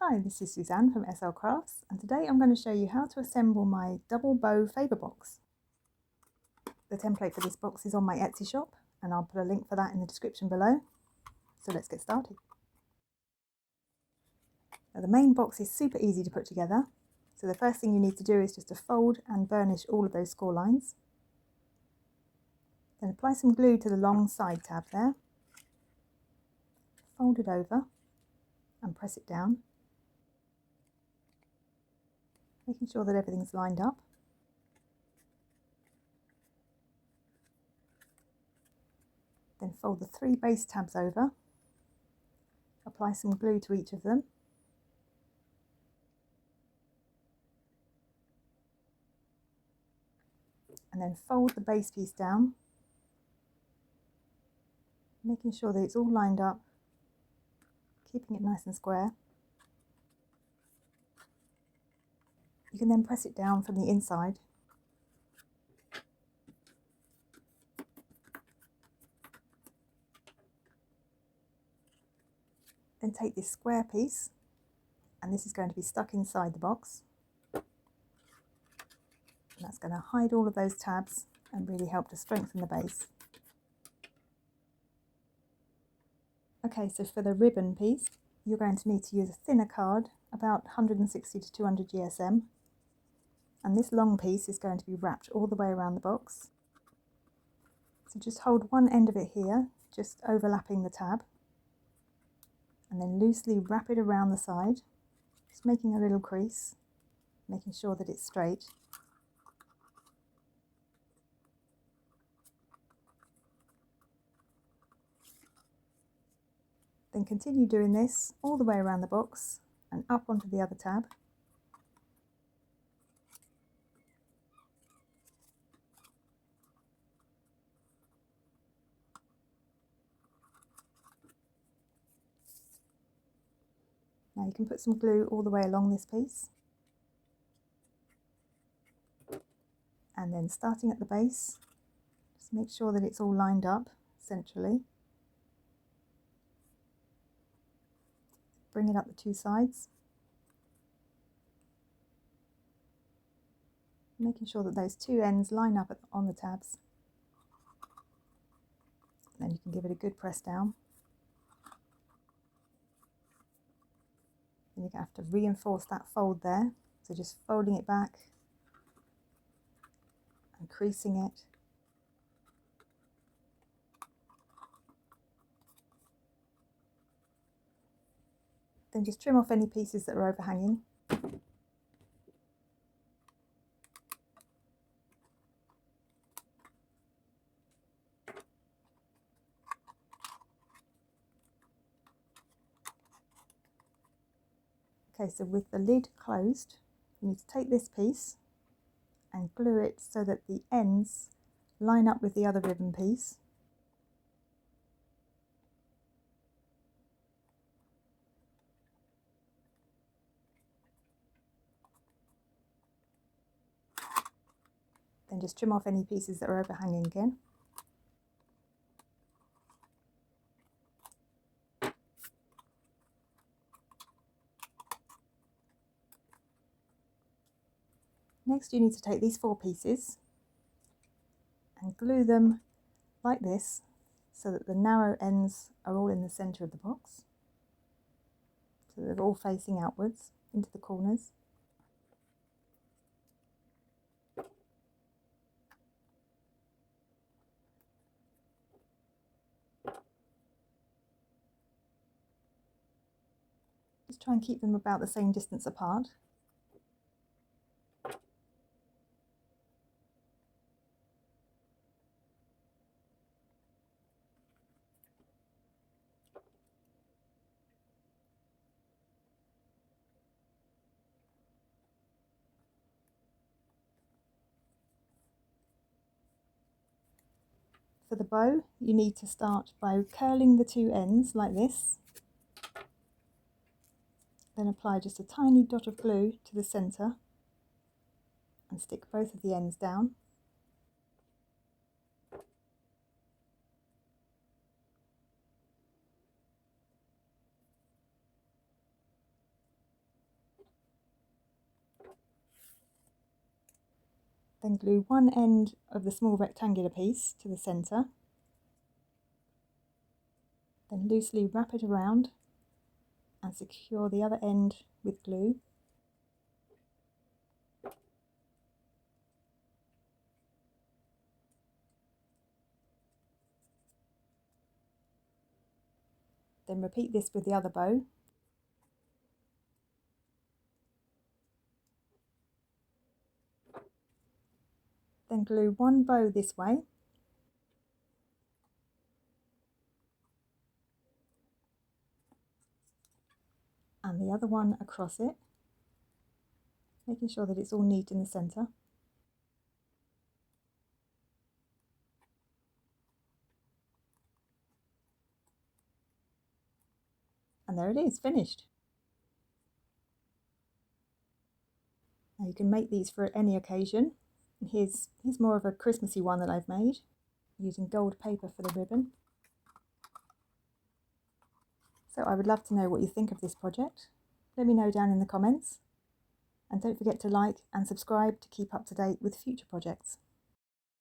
Hi, this is Suzanne from SL Crafts, and today I'm going to show you how to assemble my double bow Favour box. The template for this box is on my Etsy shop, and I'll put a link for that in the description below. So let's get started. Now, the main box is super easy to put together, so the first thing you need to do is just to fold and burnish all of those score lines. Then apply some glue to the long side tab there, fold it over and press it down, making sure that everything's lined up. Then fold the 3 base tabs over, apply some glue to each of them, and then fold the base piece down, making sure that it's all lined up, keeping it nice and square. You can then press it down from the inside. Then take this square piece, and this is going to be stuck inside the box. And that's going to hide all of those tabs and really help to strengthen the base. Okay, so for the ribbon piece, you're going to need to use a thinner card, about 160 to 200 GSM. And this long piece is going to be wrapped all the way around the box. So just hold one end of it here, just overlapping the tab, and then loosely wrap it around the side, just making a little crease, making sure that it's straight. Then continue doing this all the way around the box and up onto the other tab. Now you can put some glue all the way along this piece. And then starting at the base, just make sure that it's all lined up centrally. Bring it up the 2 sides, making sure that those 2 ends line up on the tabs. Then you can give it a good press down. And you have to reinforce that fold there, so just folding it back and creasing it. Then just trim off any pieces that are overhanging. Okay, so with the lid closed, you need to take this piece and glue it so that the ends line up with the other ribbon piece. Then just trim off any pieces that are overhanging again. Next you need to take these 4 pieces and glue them like this so that the narrow ends are all in the centre of the box, so they're all facing outwards into the corners. Just try and keep them about the same distance apart. For the bow, you need to start by curling the 2 ends like this. Then apply just a tiny dot of glue to the centre and stick both of the ends down. Then glue one end of the small rectangular piece to the centre. Then loosely wrap it around and secure the other end with glue. Then repeat this with the other bow. Then glue one bow this way and the other one across it, making sure that it's all neat in the centre. And there it is, finished. Now you can make these for any occasion. Here's more of a Christmassy one that I've made, using gold paper for the ribbon. So I would love to know what you think of this project. Let me know down in the comments. And don't forget to like and subscribe to keep up to date with future projects.